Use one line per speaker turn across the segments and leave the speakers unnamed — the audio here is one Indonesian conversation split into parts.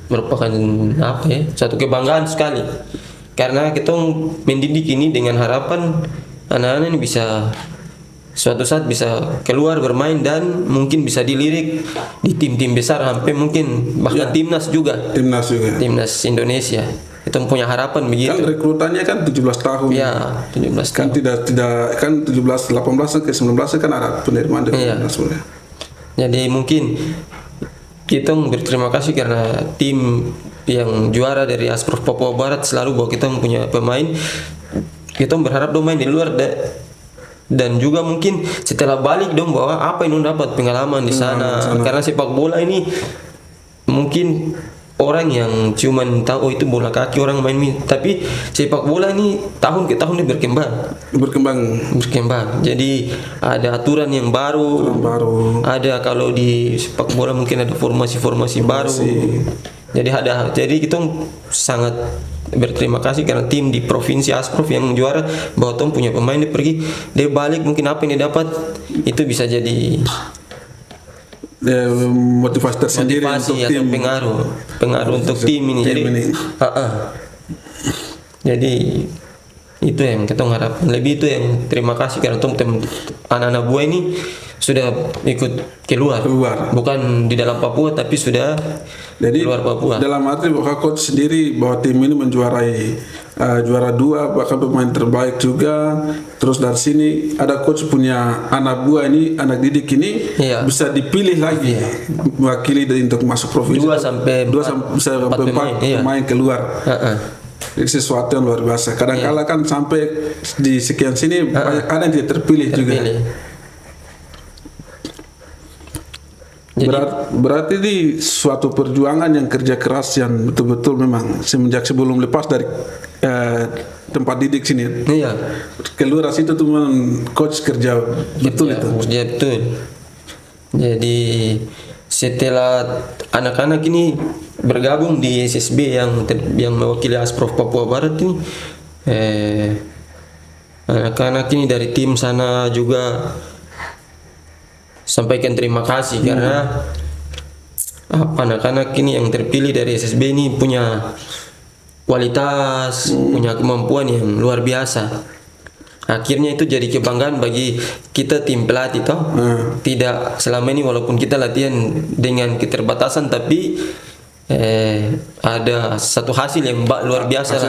merupakan apa ya, satu kebanggaan sekali karena kita mendidik ini dengan harapan anak-anak ini bisa suatu saat bisa keluar bermain dan mungkin bisa dilirik di tim-tim besar sampai mungkin bahkan timnas timnas Indonesia. Kita punya harapan begitu.
Kan rekrutannya kan 17 tahun.
Ya, 17
kan
tahun.
tidak kan 17 18 ke 19 kan ada penerimaan dari timnas.
Jadi mungkin kita berterima kasih karena tim yang juara dari Asprof Papua Barat selalu bahwa kita punya pemain. Kita berharap dong main di luar dan juga mungkin setelah balik dong bahwa apa yang dapat pengalaman di sana. Karena sepak bola ini mungkin orang yang cuman tahu itu bola kaki orang main, tapi sepak bola ini tahun ke tahun dia berkembang. Jadi ada aturan yang baru. Ada kalau di sepak bola mungkin ada formasi baru. Jadi kita sangat berterima kasih karena tim di provinsi Asprof yang juara bahwa Tom punya pemain dia pergi, dia balik mungkin apa yang dia dapat itu bisa jadi
motivasi tersendiri untuk
tim, pengaruh untuk tim ini. Jadi itu yang kita harap lebih, itu yang terima kasih karena Tom anak-anak buah ini sudah ikut keluar. Bukan di dalam Papua tapi sudah
jadi
keluar Papua.
Dalam arti bahwa coach sendiri bahwa tim ini menjuarai juara 2 bahkan pemain terbaik juga. Terus dari sini ada coach punya anak buah ini, anak didik ini bisa dipilih lagi mewakili untuk masuk provinsi.
2 sampai
4 pemain keluar. Ini sesuatu yang luar biasa. Kadang-kala kan sampai di sekian sini banyak ada yang tidak terpilih juga. Berarti ini suatu perjuangan yang kerja keras yang betul-betul memang semenjak sebelum lepas dari tempat didik sini. Keluar situ tuh memang coach kerja betul itu.
Kerja betul. Jadi setelah anak-anak ini bergabung di SSB yang mewakili Asprof Papua Barat ini, anak-anak ini dari tim sana juga sampaikan terima kasih karena anak-anak ini yang terpilih dari SSB ini punya kualitas, punya kemampuan yang luar biasa. Akhirnya itu jadi kebanggaan bagi kita tim pelatih toh. Tidak selama ini walaupun kita latihan dengan keterbatasan tapi ada satu hasil yang luar biasa.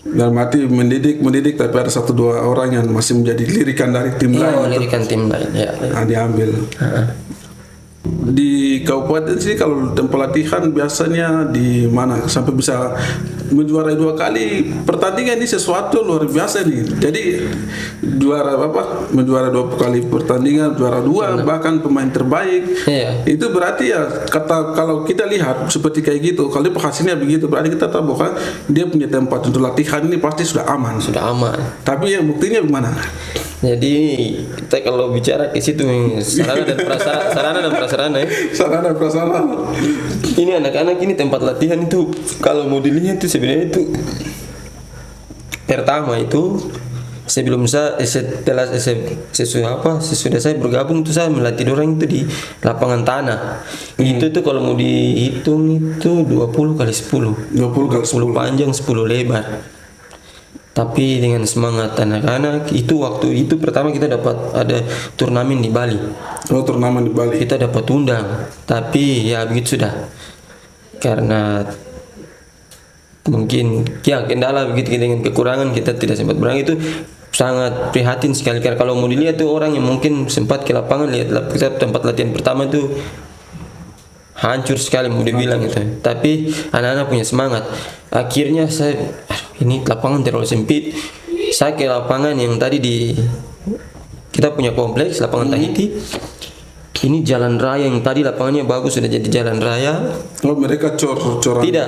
Dalam arti mendidik tapi ada 1-2 orang yang masih menjadi lirikan dari tim lain.
Lirikan tim lain
diambil. Di kabupaten sini kalau tempat latihan biasanya di mana sampai bisa menjuarai 2 kali pertandingan ini sesuatu luar biasa nih. Jadi menjuara 2 kali pertandingan, juara 2 bahkan pemain terbaik. Itu berarti kalau kita lihat seperti kayak gitu, kalau hasilnya begitu berarti kita tahu bahwa dia punya tempat untuk latihan ini pasti sudah aman. Tapi yang buktinya gimana?
Jadi kita kalau bicara ke situ sarana dan prasarana ini anak-anak ini tempat latihan itu kalau mau dilihat itu sebenarnya itu pertama itu sebelum setelah sesudah saya bergabung itu saya melatih orang itu di lapangan tanah. Itu tuh kalau mau dihitung itu 20 kali 10 panjang 10 lebar. Tapi dengan semangat anak-anak itu waktu itu pertama kita dapat ada turnamen di Bali.
Turnamen di Bali.
Kita dapat undang, tapi ya begitu sudah. Karena mungkin kendala begitu dengan kekurangan kita tidak sempat berangkat, itu sangat prihatin sekali karena kalau mau dilihat tuh orang yang mungkin sempat ke lapangan lihat kita tempat latihan pertama tuh hancur sekali mau dibilang gitu. Tapi anak-anak punya semangat. Akhirnya ini lapangan terlalu sempit. Saya ke lapangan yang tadi kita punya kompleks lapangan Tahiti. Ini jalan raya yang tadi lapangannya bagus sudah jadi jalan raya.
Mereka cor-coran.
Tidak,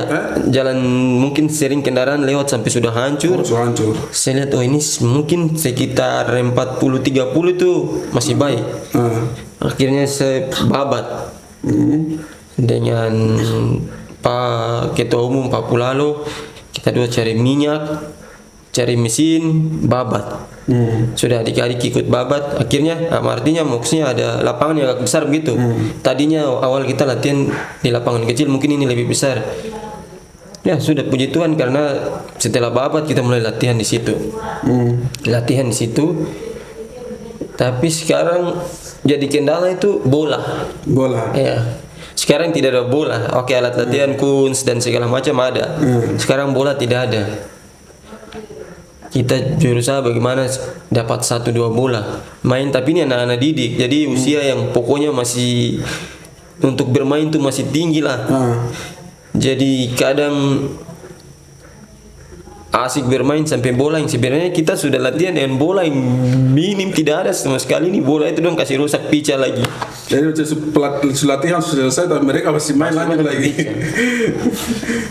jalan mungkin sering kendaraan lewat sampai sudah hancur. Saya lihat ini mungkin sekitar 40-30 tuh masih baik. Akhirnya saya babat dengan Pak Ketua Umum Pak Pulalo. Kita dua cari minyak, cari mesin babat. Sudah adik-adik ikut babat, akhirnya artinya maksudnya ada lapangan yang agak besar begitu. Tadinya awal kita latihan di lapangan kecil, mungkin ini lebih besar. Ya sudah, puji Tuhan, karena setelah babat kita mulai latihan di situ. Latihan di situ. Tapi sekarang jadi kendala itu bola. Ya. Sekarang tidak ada bola. Oke, alat latihan kunz dan segala macam ada. Sekarang bola tidak ada. Kita berusaha bagaimana dapat 1-2 bola main, tapi ini anak-anak didik, jadi usia yang pokoknya masih untuk bermain tuh masih tinggi lah. Jadi kadang asik bermain sampai bola yang sebenarnya kita sudah latihan dengan bola yang minim tidak ada sama sekali, ini bola itu dong kasih rusak pica lagi.
Jadi latihan sudah selesai tapi mereka masih main lagi.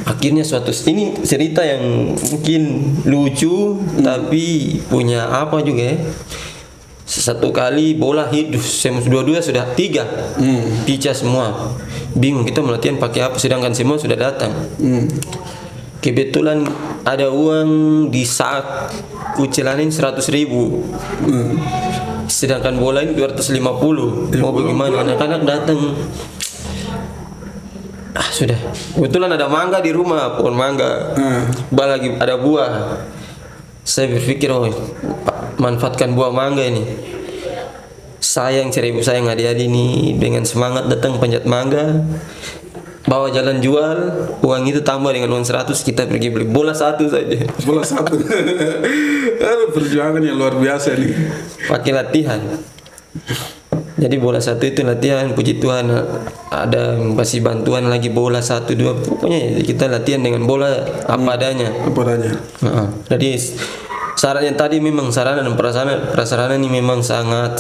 Akhirnya ini cerita yang mungkin lucu tapi punya apa juga ya. Satu kali bola hidup, dua-dua sudah 3 pica semua. Bingung kita mau latihan pakai apa sedangkan semua sudah datang. Kebetulan ada uang di saku celanin 100.000. Sedangkan bola ini 250. Mau bagaimana? Anak-anak datang. Sudah. Kebetulan ada mangga di rumah, pohon mangga. Lagi ada buah. Saya berpikir, manfaatkan buah mangga ini. Sayang, seribu sayang adik-adik ini dengan semangat datang panjat mangga. Bawa jalan jual, uang itu tambah dengan uang 100, kita pergi beli bola 1 saja.
Bola 1. Perjuangan yang luar biasa nih.
Pakai latihan. Jadi bola 1 itu latihan, puji Tuhan ada masih bantuan lagi bola 1-2. Pokoknya kita latihan dengan bola apa adanya. Jadi syarat yang tadi memang sarana dan prasarana ini memang sangat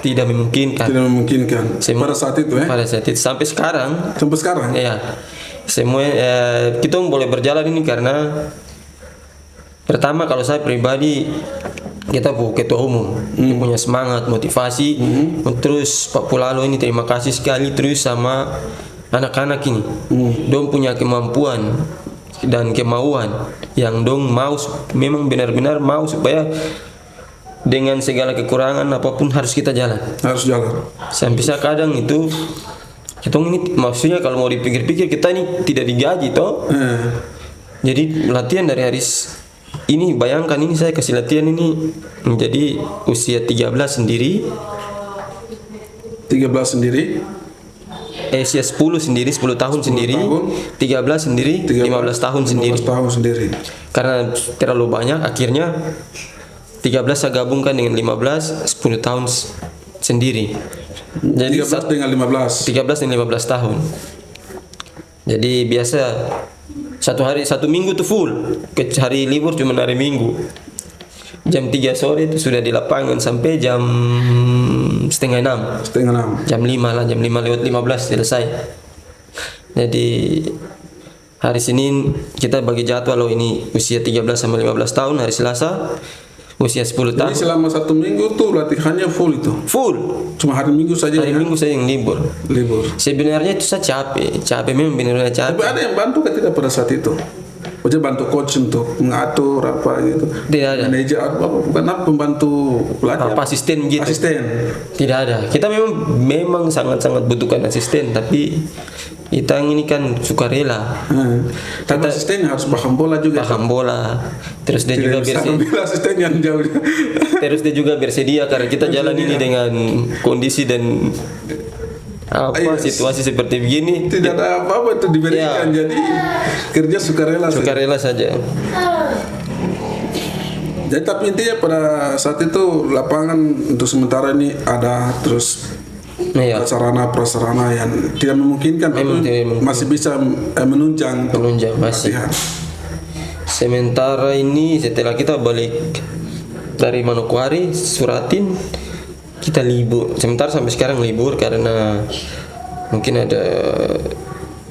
tidak memungkinkan.
Pada saat itu
Pada saat itu sampai sekarang. Ya. Semua kita boleh berjalan ini karena pertama kalau saya pribadi kita ketua umum punya semangat, motivasi. Terus Pak Pulalo ini terima kasih sekali terus sama anak-anak ini. Dong punya kemampuan dan kemauan yang dong mau, memang benar-benar mau supaya dengan segala kekurangan apapun harus kita jalan. Sampai kadang itu kita ini maksudnya kalau mau dipikir-pikir kita ini tidak digaji toh. Jadi latihan dari hari ini, bayangkan ini saya kasih latihan ini menjadi usia 13 sendiri. Usia 10 sendiri, 10 tahun sendiri, 13 sendiri, 15 tahun sendiri. Karena terlalu banyak, akhirnya 13 saya gabungkan dengan 15, 10 tahun sendiri. Jadi
13 dengan
15 tahun. Jadi biasa satu minggu tuh full. Hari libur cuma hari Minggu. Jam 3 sore itu sudah di lapangan sampai jam setengah 6. Jam 5 lewat 15 selesai. Jadi hari Senin kita bagi jadwal ini usia 13 sampai 15 tahun, hari Selasa usia 10 tahun.
Jadi selama 1 minggu tuh latihannya full itu?
Full.
Cuma hari Minggu saja?
Hari Minggu saya yang libur. Sebenarnya itu saya capek memang benar-benar capek.
Tapi ada yang bantu kan tidak pada saat itu? Maksudnya bantu coach untuk mengatur apa gitu?
Tidak ada.
Manajer apa? Bukan apa, pembantu pelatih?
Apa asisten gitu?
Asisten?
Tidak ada. Kita memang sangat-sangat butuhkan asisten, tapi kita ini kan sukarela.
Tapi asisten harus paham bola juga.
Paham bola. Terus dia juga
asisten yang jauh.
Terus dia juga bersedia karena kita jalan ini dengan kondisi dan situasi seperti begini.
Tidak ada apa-apa itu diberikan. Jadi kerja sukarela saja. Jadi tapi intinya pada saat itu lapangan untuk sementara ini ada, terus sarana-prasarana yang tidak memungkinkan, tapi masih bisa menunjang
masih. Sementara ini setelah kita balik dari Manokwari, Suratin, kita libur. Sementara sampai sekarang libur karena mungkin ada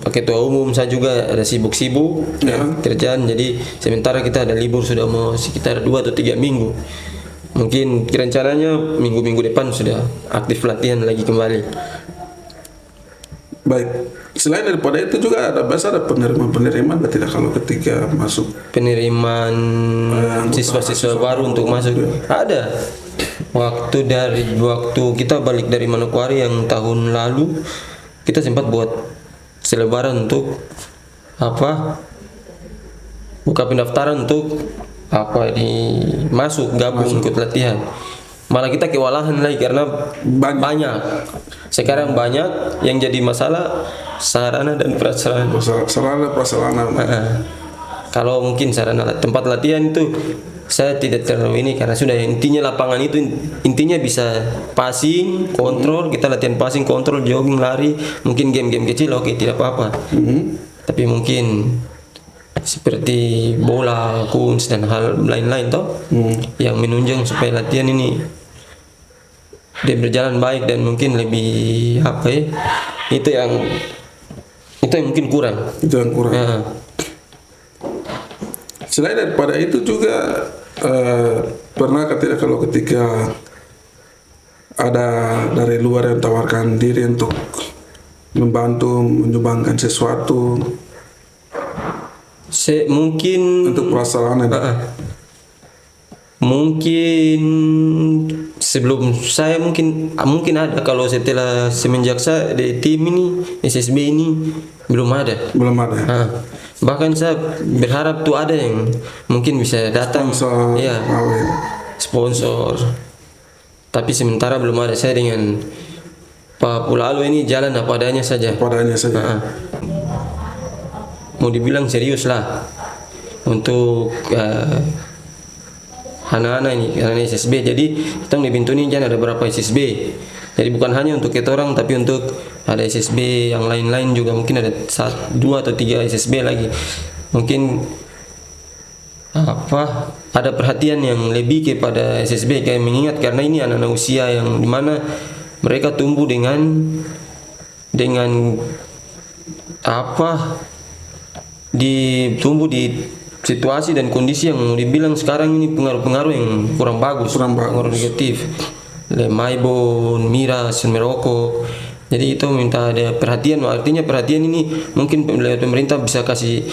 ketua umum, saya juga ada sibuk-sibuk kerjaan. Jadi sementara kita ada libur sudah mau sekitar 2 atau 3 minggu. Mungkin rencananya minggu-minggu depan sudah aktif latihan lagi kembali.
Baik. Selain daripada itu juga ada penerimaan tidak kalau ketika masuk
penerimaan siswa-siswa baru untuk masuk ada. Waktu kita balik dari Manokwari yang tahun lalu, kita sempat buat selebaran untuk buka pendaftaran untuk masuk gabung ikut latihan. Malah kita kewalahan lagi karena banyak. Sekarang banyak yang jadi masalah sarana dan prasarana. Kalau mungkin sarana tempat latihan itu saya tidak terlalu ini karena sudah intinya lapangan itu intinya bisa passing, kontrol, kita latihan passing, kontrol, jogging, lari, mungkin game-game kecil oke, tidak apa-apa. Tapi mungkin seperti bola, kuns dan hal lain-lain toh yang menunjang supaya latihan ini dia berjalan baik dan mungkin lebih itu yang mungkin kurang. Ya.
Selain daripada itu juga pernah tidak kalau ketika ada dari luar yang tawarkan diri untuk membantu menyumbangkan sesuatu
mungkin
untuk pelaksanaan
mungkin sebelum saya mungkin ada, kalau semenjak saya di tim ini SSB ini belum ada. Bahkan saya berharap tuh ada yang mungkin bisa datang sponsor. Tapi sementara belum ada. Saya dengan Pak Pulalo ini jalan apa adanya saja. Mau dibilang serius lah untuk anak-anak ini karena SSB. Jadi kita di pintu ini kan ada berapa SSB. Jadi bukan hanya untuk kita orang, tapi untuk ada SSB yang lain-lain juga, mungkin ada 2 atau 3 SSB lagi. Mungkin ada perhatian yang lebih kepada SSB, kayak mengingat karena ini anak-anak usia yang dimana mereka tumbuh dengan tumbuh di situasi dan kondisi yang dibilang sekarang ini pengaruh-pengaruh yang kurang bagus. Pengaruh negatif, maibon, miras, merokok. Jadi itu minta ada perhatian. Artinya perhatian ini mungkin pemerintah bisa kasih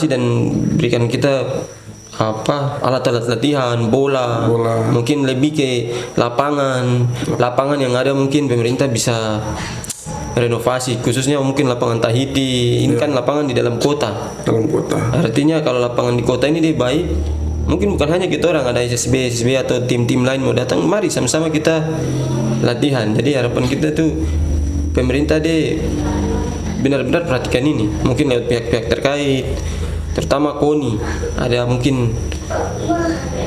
dan berikan kita alat-alat latihan, bola. Mungkin lebih ke lapangan yang ada, mungkin pemerintah bisa renovasi, khususnya mungkin lapangan Tahiti. Ini kan lapangan di dalam kota. Artinya kalau lapangan di kota ini dia baik, mungkin bukan hanya kita orang, ada SSB atau tim-tim lain mau datang, mari sama-sama kita latihan. Jadi harapan kita tuh pemerintah deh benar-benar perhatikan ini, mungkin lewat pihak-pihak terkait, terutama KONI, ada mungkin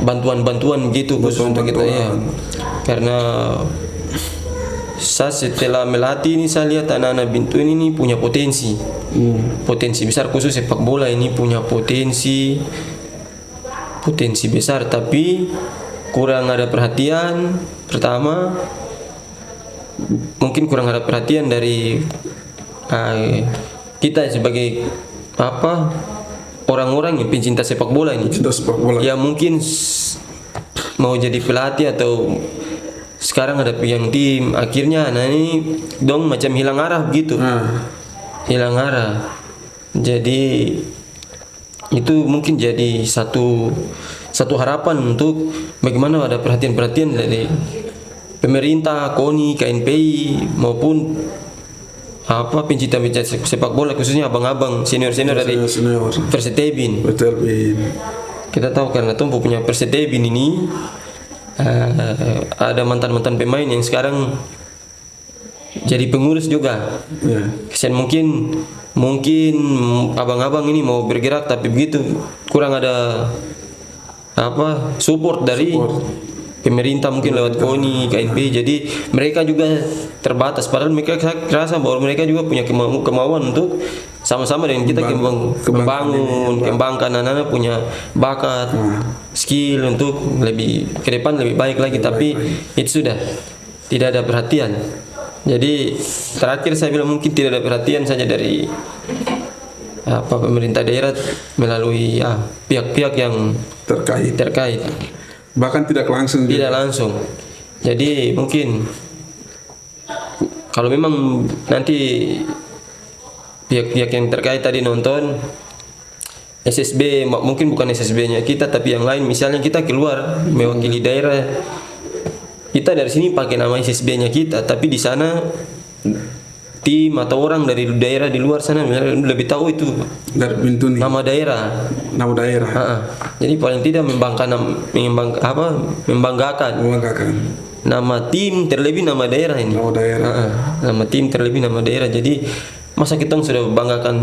bantuan-bantuan gitu khusus untuk kita ya. Karena saya setelah melatih ini saya lihat anak-anak Bintu ini punya potensi besar, khusus sepak bola ini punya potensi besar, tapi kurang ada perhatian. Pertama mungkin kurang ada perhatian dari kita sebagai orang-orang yang pencinta sepak bola ini. Ya mungkin mau jadi pelatih atau sekarang ada yang tim, akhirnya anak ini dong macam hilang arah begitu. Hilang arah. Jadi itu mungkin jadi satu harapan untuk bagaimana ada perhatian dari pemerintah, KONI, KNPI maupun pencinta sepak bola, khususnya abang-abang senior dari Persetebin. Kita tahu karena Tompo punya Persetebin ini ada mantan pemain yang sekarang jadi pengurus juga. Kesian mungkin abang-abang ini mau bergerak, tapi begitu kurang ada support dari pemerintah, mungkin lewat KONI, KNP. Jadi mereka juga terbatas, padahal mereka rasa bahwa mereka juga punya kemauan untuk sama-sama dengan kita kembangkan anak-anak punya bakat, skill untuk lebih ke depan lebih baik lagi. Tapi itu sudah tidak ada perhatian. Jadi terakhir saya bilang mungkin tidak ada perhatian saja dari pemerintah daerah melalui pihak-pihak yang terkait.
Bahkan tidak langsung.
Jadi mungkin kalau memang nanti pihak-pihak yang terkait tadi nonton, SSB mungkin bukan SSB-nya kita tapi yang lain, misalnya kita keluar mewakili daerah, kita dari sini pakai nama SSB-nya kita, tapi di sana tim atau orang dari daerah di luar sana lebih tahu itu
dari pintu nih
nama daerah. Jadi paling tidak membanggakan nama tim terlebih nama daerah ini. Nama tim terlebih nama daerah. Jadi masa kita sudah banggakan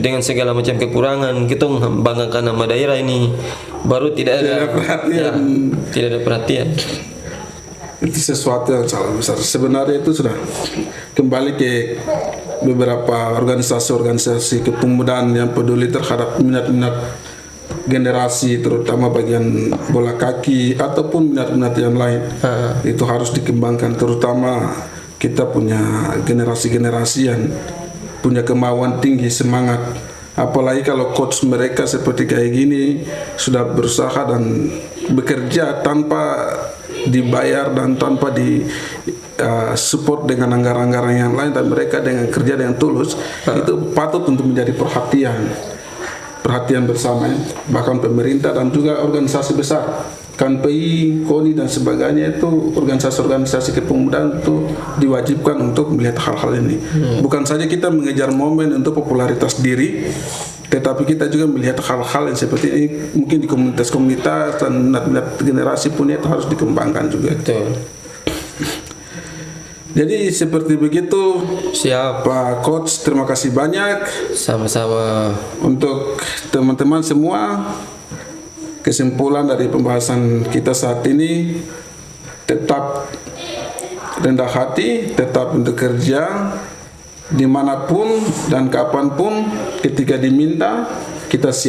dengan segala macam kekurangan, kita banggakan nama daerah ini, baru tidak ada perhatian. Tidak ada perhatian.
Itu sesuatu yang sangat besar. Sebenarnya itu sudah kembali ke beberapa organisasi kepemudaan yang peduli terhadap minat-minat generasi, terutama bagian bola kaki ataupun minat-minat yang lain. Itu harus dikembangkan, terutama kita punya generasi-generasi yang punya kemauan tinggi, semangat. Apalagi kalau coach mereka seperti kayak gini sudah berusaha dan bekerja tanpa dibayar dan tanpa di support dengan anggaran-anggaran yang lain, dan mereka dengan kerja dengan tulus, itu patut untuk menjadi perhatian bersama, bahkan pemerintah dan juga organisasi besar, KNPI, KONI dan sebagainya. Itu organisasi-organisasi kepemudaan itu diwajibkan untuk melihat hal-hal ini. Bukan saja kita mengejar momen untuk popularitas diri, tetapi kita juga melihat hal-hal yang seperti ini mungkin di komunitas-komunitas dan minat generasi pun itu harus dikembangkan juga.
Betul.
Jadi seperti begitu.
Siap
Pak Coach, terima kasih banyak.
Sama-sama.
Untuk teman-teman semua, kesimpulan dari pembahasan kita saat ini, tetap rendah hati, tetap untuk kerja dimanapun dan kapanpun, ketika diminta kita siap.